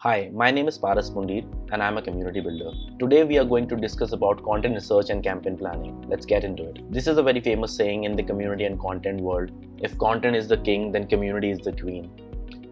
Hi, my name is Paras Mundir and I'm a community builder. Today we are going to discuss about content research and campaign planning. Let's get into it. This is a very famous saying in the community and content world. If content is the king, then community is the queen.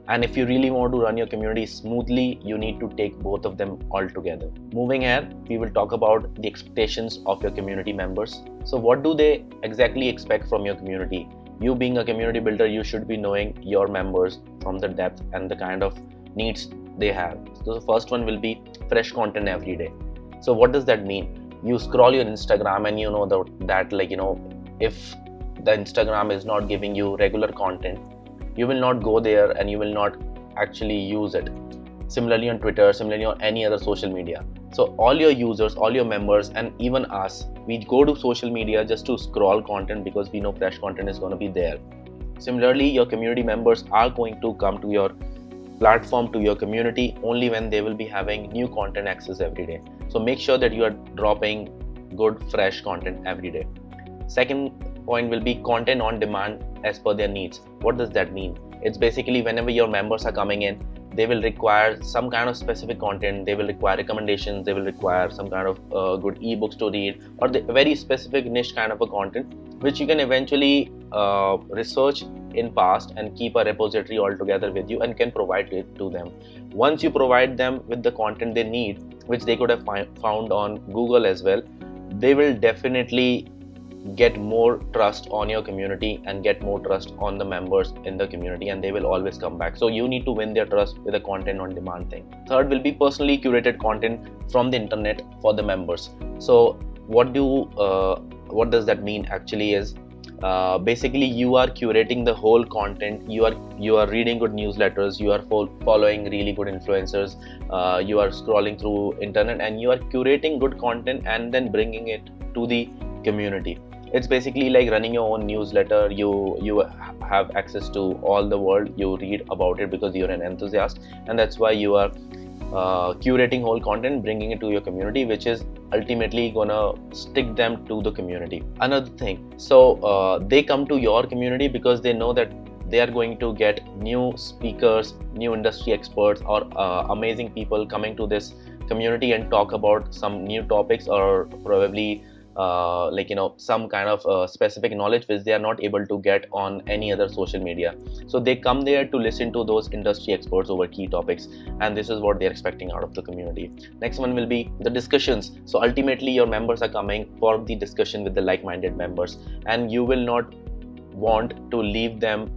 And if you really want to run your community smoothly, you need to take both of them all together. Moving ahead, we will talk about the expectations of your community members. So what do they exactly expect from your community? You being a community builder, you should be knowing your members from the depth and the kind of needs they have. So the first one will be fresh content every day. So what does that mean? You scroll your Instagram and you know that if the Instagram is not giving you regular content, you will not go there and you will not actually use it. Similarly on Twitter, similarly on any other social media. So all your users, all your members, and even us, we go to social media just to scroll content because we know fresh content is going to be there. Similarly, your community members are going to come to your platform, to your community, only when they will be having new content access every day. So make sure that you are dropping good fresh content every day. Second point will be content on demand as per their needs. What does that mean? It's basically whenever your members are coming in, they will require some kind of specific content, they will require recommendations, they will require some kind of good ebooks to read, or the very specific niche kind of a content which you can eventually research in past and keep a repository all together with you and can provide it to them. Once you provide them with the content they need, which they could have found on Google as well, they will definitely get more trust on your community and get more trust on the members in the community, and they will always come back. So you need to win their trust with a content on demand thing. Third will be personally curated content from the internet for the members. So what does that mean actually is basically you are curating the whole content. You are reading good newsletters, you are following really good influencers, you are scrolling through internet and you are curating good content and then bringing it to the community. It's basically like running your own newsletter. You have access to all the world, you read about it because you're an enthusiast, and that's why you are curating whole content, bringing it to your community, which is ultimately gonna stick them to the community. Another thing, so they come to your community because they know that they are going to get new speakers, new industry experts, or amazing people coming to this community and talk about some new topics, or probably some kind of specific knowledge which they are not able to get on any other social media. So they come there to listen to those industry experts over key topics, and this is what they're expecting out of the community. Next one will be the discussions. So ultimately your members are coming for the discussion with the like-minded members, and you will not want to leave them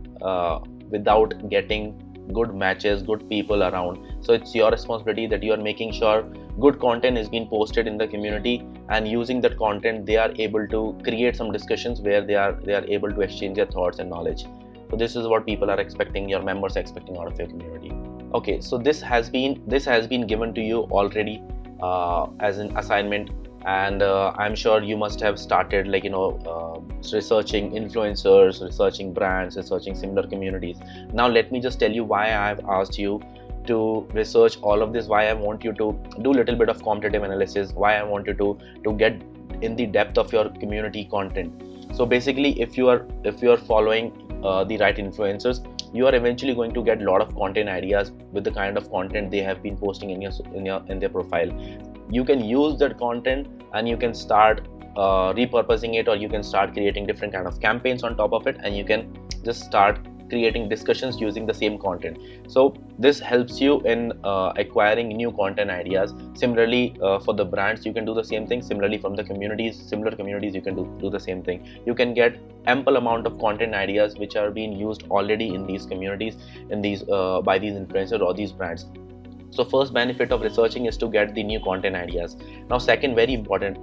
without getting good matches, good people around. So it's your responsibility that you are making sure good content is being posted in the community, and using that content they are able to create some discussions where they are able to exchange their thoughts and knowledge. So this is what people are expecting, your members are expecting out of your community. Okay, so this has been given to you already as an assignment, and I'm sure you must have started researching influencers, researching brands, researching similar communities. Now let me just tell you why I've asked you to research all of this, why I want you to do a little bit of competitive analysis, why I want you to get in the depth of your community content. So basically if you are following the right influencers, you are eventually going to get a lot of content ideas with the kind of content they have been posting in their profile. You can use that content and you can start repurposing it, or you can start creating different kind of campaigns on top of it, and you can just start creating discussions using the same content. So this helps you in acquiring new content ideas. Similarly for the brands you can do the same thing. Similarly from the similar communities you can do the same thing. You can get ample amount of content ideas which are being used already in these communities, in these by these influencers or these brands. So first benefit of researching is to get the new content ideas. Now second very important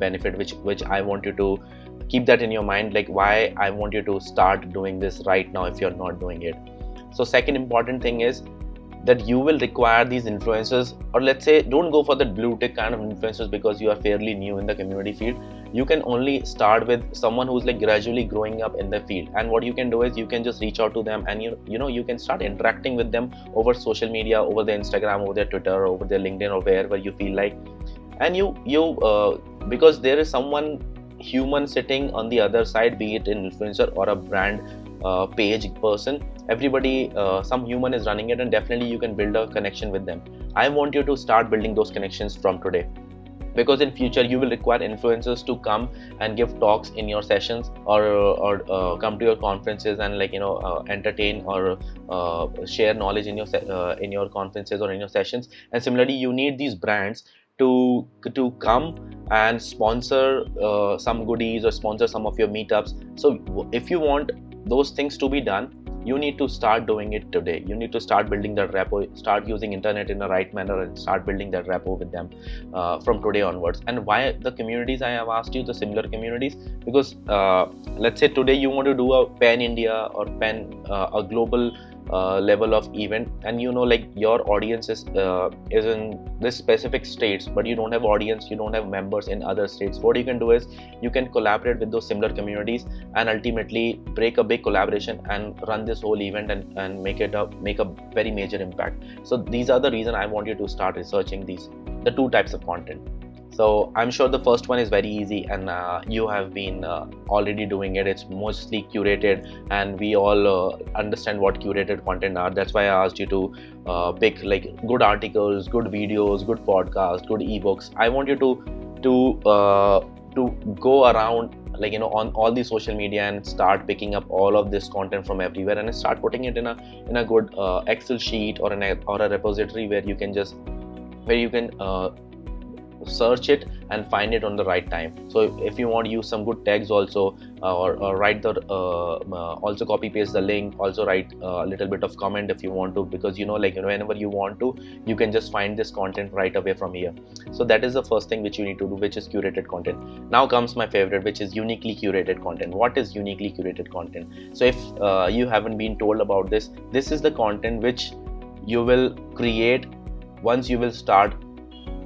benefit which I want you to keep that in your mind, like why I want you to start doing this right now if you're not doing it. So second important thing is that you will require these influencers, or let's say don't go for the blue tick kind of influencers because you are fairly new in the community field. You can only start with someone who's like gradually growing up in the field, and what you can do is you can just reach out to them, and you can start interacting with them over social media, over their Instagram, over their Twitter, over their LinkedIn, or wherever you feel like. And because there is someone human sitting on the other side, be it an influencer or a brand page person, everybody, some human is running it, and definitely you can build a connection with them. I want you to start building those connections from today, because in future you will require influencers to come and give talks in your sessions, or come to your conferences and entertain or share knowledge in your conferences or in your sessions. And similarly, you need these brands to come and sponsor some goodies or sponsor some of your meetups. So if you want those things to be done, you need to start doing it today. You need to start building that rapport, start using internet in the right manner, and start building that rapport with them from today onwards. And why the communities I have asked you, the similar communities? Because let's say today you want to do a pan India or a global level of event, and your audience is in this specific states, but you don't have audience, you don't have members in other states. What you can do is you can collaborate with those similar communities and ultimately break a big collaboration and run this whole event and make a very major impact. So these are the reason I want you to start researching the two types of content. So I'm sure the first one is very easy, and you have been already doing it. It's mostly curated, and we all understand what curated content are. That's why I asked you to pick like good articles, good videos, good podcasts, good ebooks. I want you to go around on all the social media and start picking up all of this content from everywhere, and start putting it in a good Excel sheet or a repository where you can search it and find it on the right time. So if you want to use some good tags also, or write the also copy paste the link, also write a little bit of comment if you want to, because whenever you want to, you can just find this content right away from here. So that is the first thing which you need to do, which is curated content. Now comes my favorite, which is uniquely curated content. What is uniquely curated content? So if you haven't been told about this is the content which you will create once you will start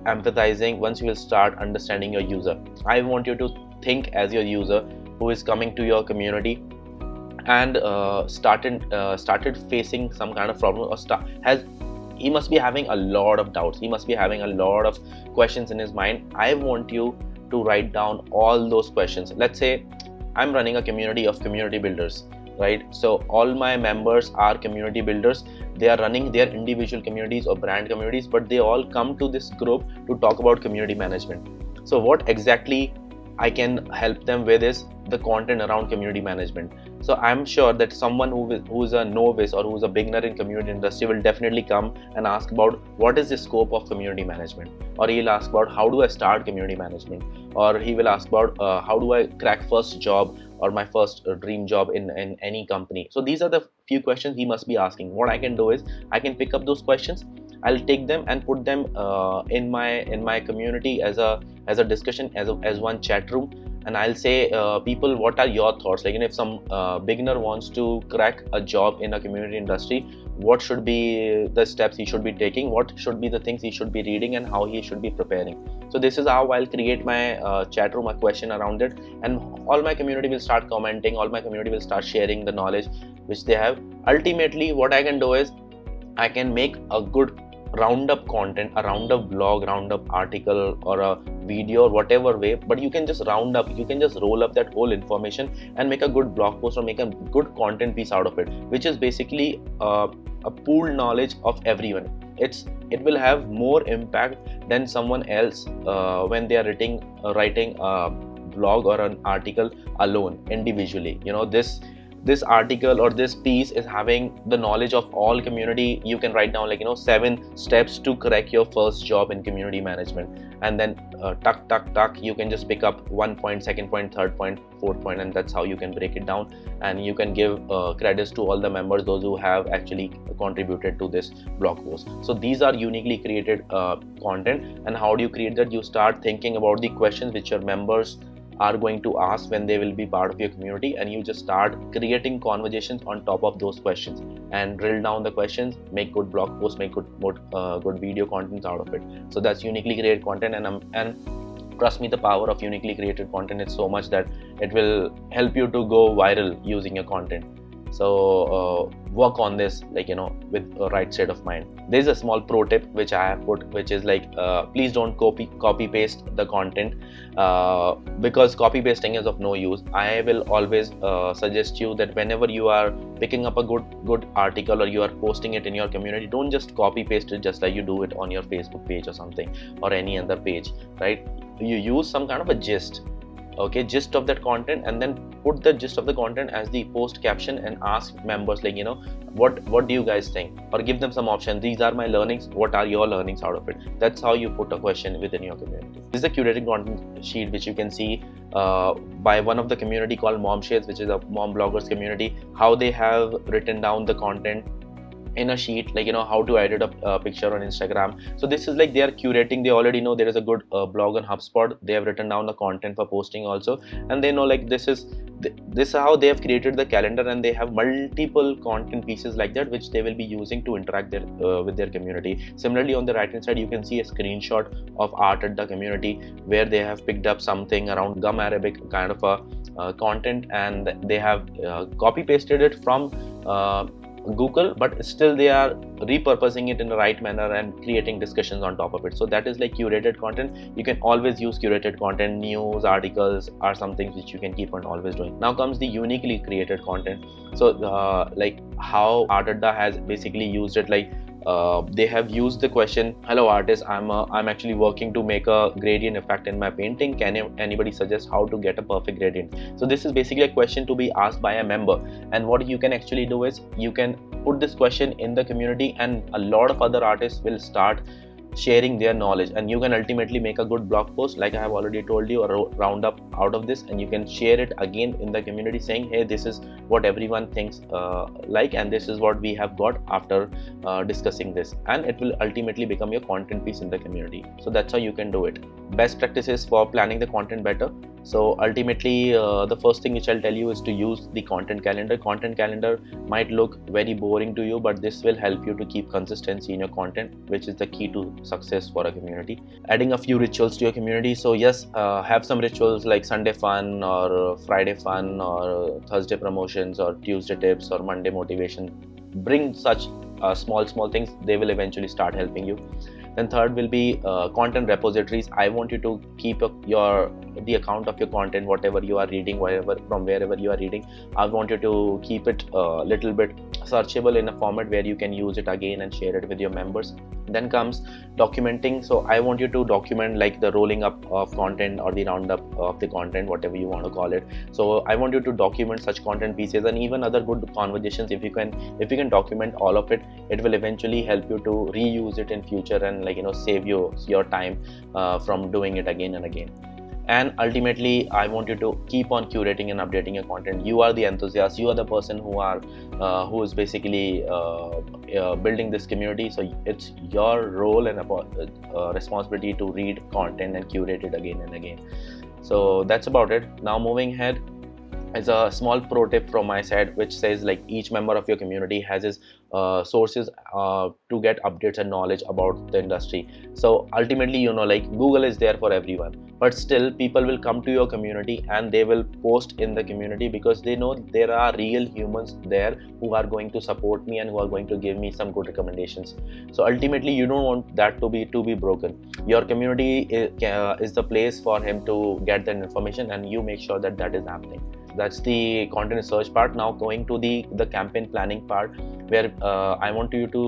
empathizing, once you will start understanding your user. I want you to think as your user who is coming to your community and started facing some kind of problem, or he must be having a lot of doubts, he must be having a lot of questions in his mind. I want you to write down all those questions. Let's say I'm running a community of community builders, right? So all my members are community builders. They are running their individual communities or brand communities, but they all come to this group to talk about community management. So what exactly I can help them with is the content around community management. So I'm sure that someone who is a novice or who is a beginner in community industry will definitely come and ask about what is the scope of community management, or he'll ask about how do I start community management, or he will ask about how do I crack first job or my first dream job in any company. So these are the few questions he must be asking. What I can do is I can pick up those questions, I'll take them and put them in my community as a discussion, as one chat room, and I'll say, people, what are your thoughts? If some beginner wants to crack a job in a community industry, what should be the steps he should be taking, what should be the things he should be reading, and how he should be preparing. So this is how I'll create my chat room, a question around it, and all my community will start commenting, all my community will start sharing the knowledge which they have. Ultimately, what I can do is I can make a good roundup content, a roundup blog, roundup article, or a video, or whatever way, but you can just round up, you can just roll up that whole information and make a good blog post or make a good content piece out of it, which is basically a pooled knowledge of everyone. It will have more impact than someone else when they are writing a blog or an article alone, individually. This article or this piece is having the knowledge of all community. You can write down 7 steps to crack your first job in community management, and then tuck, you can just pick up 1 point, 2nd point, 3rd point, 4th point, and that's how you can break it down. And you can give credits to all the members, those who have actually contributed to this blog post. So these are uniquely created content. And how do you create that? You start thinking about the questions which your members are going to ask when they will be part of your community, and you just start creating conversations on top of those questions and drill down the questions, make good blog posts, make good video contents out of it. So that's uniquely created content, and trust me, the power of uniquely created content is so much that it will help you to go viral using your content. So work on this, like, with a right state of mind. There's a small pro tip which I have put, which is like, please don't copy paste the content, because copy pasting is of no use. I will always suggest you that whenever you are picking up a good article or you are posting it in your community, don't just copy paste it just like you do it on your Facebook page or something, or any other page, right? You use some kind of a gist of that content, and then put the gist of the content as the post caption, and ask members, like, what do you guys think, or give them some option. These are my learnings, what are your learnings out of it? That's how you put a question within your community. This is a curated content sheet which you can see by one of the community called Mom Shares, which is a mom bloggers community. How they have written down the content in a sheet, like, how to edit a picture on Instagram. So this is like they are curating. They already know there is a good blog on HubSpot. They have written down the content for posting also, and they know, like, this is how they have created the calendar, and they have multiple content pieces like that which they will be using to interact with their community. Similarly, on the right hand side, you can see a screenshot of art at the community, where they have picked up something around gum Arabic kind of a content, and they have copy pasted it from Google, but still they are repurposing it in the right manner and creating discussions on top of it. So that is like curated content. You can always use curated content. News articles are some things which you can keep on always doing. Now comes the uniquely created content. So like how Artadda has basically used it, like they have used the question, hello artist, I'm actually working to make a gradient effect in my painting. Can anybody suggest how to get a perfect gradient? So this is basically a question to be asked by a member, and what you can actually do is you can put this question in the community, and a lot of other artists will start sharing their knowledge, and you can ultimately make a good blog post, like I have already told you, a roundup out of this, and you can share it again in the community saying, hey, this is what everyone thinks like, and this is what we have got after discussing this, and it will ultimately become your content piece in the community. So that's how you can do it. Best practices for planning the content better. So ultimately, the first thing which I'll tell you is to use the content calendar. Content calendar might look very boring to you, but this will help you to keep consistency in your content, which is the key to success for a community. Adding a few rituals to your community. So yes, have some rituals like Sunday fun, or Friday fun, or Thursday promotions, or Tuesday tips, or Monday motivation. Bring such small things. They will eventually start helping you. Then third will be content repositories. I want you to keep the account of your content, whatever you are reading, from wherever you are reading. I want you to keep it a little bit searchable in a format where you can use it again and share it with your members. Then comes documenting. So I want you to document like the rolling up of content or the roundup of the content, whatever you want to call it. So I want you to document such content pieces and even other good conversations. If you can document all of it, it will eventually help you to reuse it in future and save you your time from doing it again and again. And ultimately, I want you to keep on curating and updating your content. You are the enthusiast. You are the person who is basically building this community. So it's your role and responsibility to read content and curate it again and again. So that's about it. Now moving ahead is a small pro tip from my side, which says like each member of your community has his sources to get updates and knowledge about the industry. So ultimately, like Google is there for everyone, but still people will come to your community and they will post in the community because they know there are real humans there who are going to support me and who are going to give me some good recommendations. So ultimately, you don't want that to be broken. Your community is the place for him to get that information, and you make sure that is happening. That's the content research part. Now going to the campaign planning part, where I want you to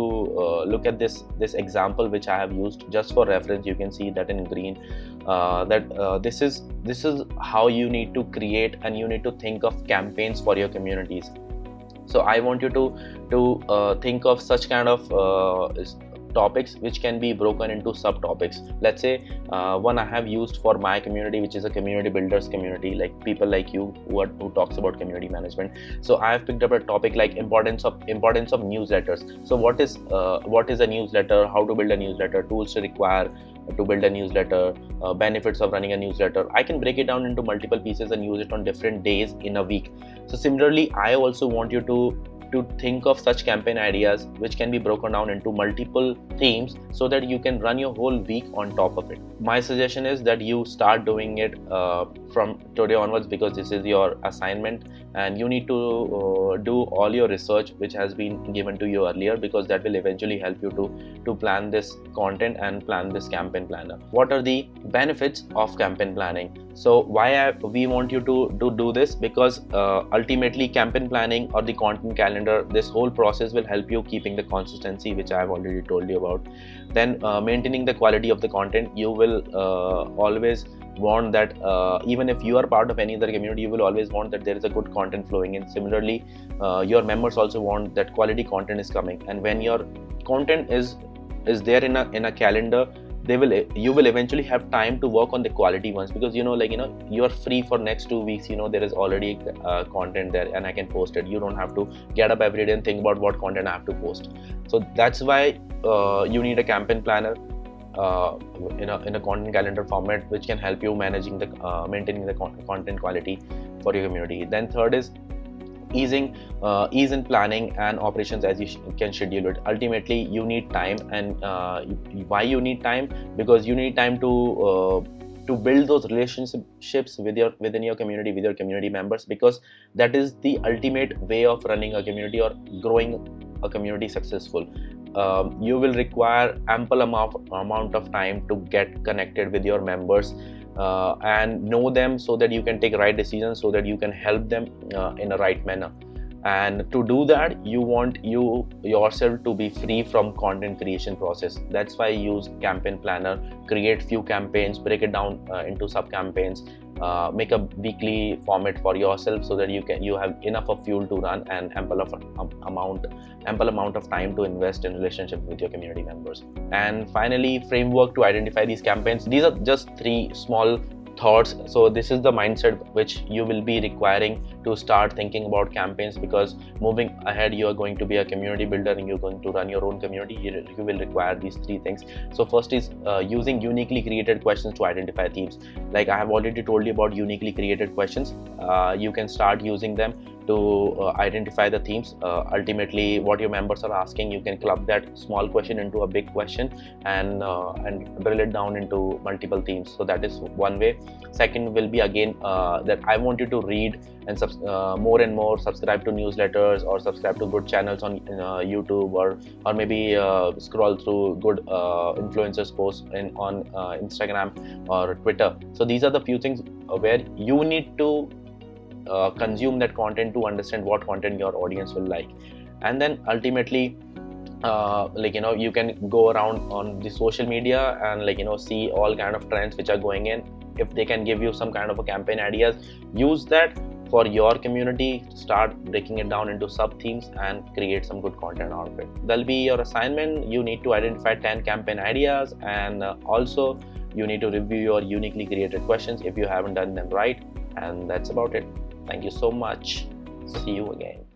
look at this example which I have used just for reference. You can see that in green, this is how you need to create and you need to think of campaigns for your communities. So I want you to think of such kind of topics which can be broken into subtopics. Let's say one I have used for my community, which is a community builders community, like people like you who talks about community management. So I have picked up a topic like importance of newsletters. So what is a newsletter, how to build a newsletter, tools to require to build a newsletter, benefits of running a newsletter. I can break it down into multiple pieces and use it on different days in a week. So similarly, I also want you to think of such campaign ideas which can be broken down into multiple themes so that you can run your whole week on top of it. My suggestion is that you start doing it from today onwards, because this is your assignment and you need to do all your research which has been given to you earlier, because that will eventually help you to plan this content and plan this campaign planner. What are the benefits of campaign planning? So why we want you to do this? Because ultimately campaign planning or the content calendar, this whole process will help you keeping the consistency, which I have already told you about. Then maintaining the quality of the content. You will always want that even if you are part of any other community, you will always want that there is a good content flowing in. Similarly, your members also want that quality content is coming, and when your content is there in a calendar, you will eventually have time to work on the quality ones, because you are free for next 2 weeks. There is already content there and I can post it. You don't have to get up every day and think about what content I have to post. So that's why you need a campaign planner in a content calendar format, which can help you maintaining the content quality for your community. Then third is ease in planning and operations, as you can schedule it. Ultimately you need time, and why you need time? Because you need time to build those relationships within your community, with your community members, because that is the ultimate way of running a community or growing a community successful. You will require ample amount of time to get connected with your members and know them, so that you can take right decisions, so that you can help them in a right manner. And to do that, you want yourself to be free from content creation process. That's why I use campaign planner. Create few campaigns, break it down into sub campaigns, make a weekly format for yourself, so that you have enough of fuel to run and ample amount of time to invest in relationship with your community members. And finally, framework to identify these campaigns. These are just 3 small thoughts. So this is the mindset which you will be requiring to start thinking about campaigns, because moving ahead, you are going to be a community builder and you're going to run your own community. You will require these 3 things. So first is using uniquely created questions to identify themes. Like I have already told you about uniquely created questions. You can start using them to identify the themes. Ultimately, what your members are asking, you can club that small question into a big question and drill it down into multiple themes. So that is one way. Second will be again that I want you to read and more and more subscribe to newsletters, or subscribe to good channels on YouTube, or maybe scroll through good influencers posts on Instagram or Twitter. So these are the few things where you need to consume that content to understand what content your audience will like. And then ultimately you can go around on the social media and see all kind of trends which are going in. If they can give you some kind of a campaign ideas, use that for your community. Start breaking it down into sub themes and create some good content out of it. That'll be your assignment. You need to identify 10 campaign ideas, and also you need to review your uniquely created questions if you haven't done them right. And that's about it. Thank you so much. See you again.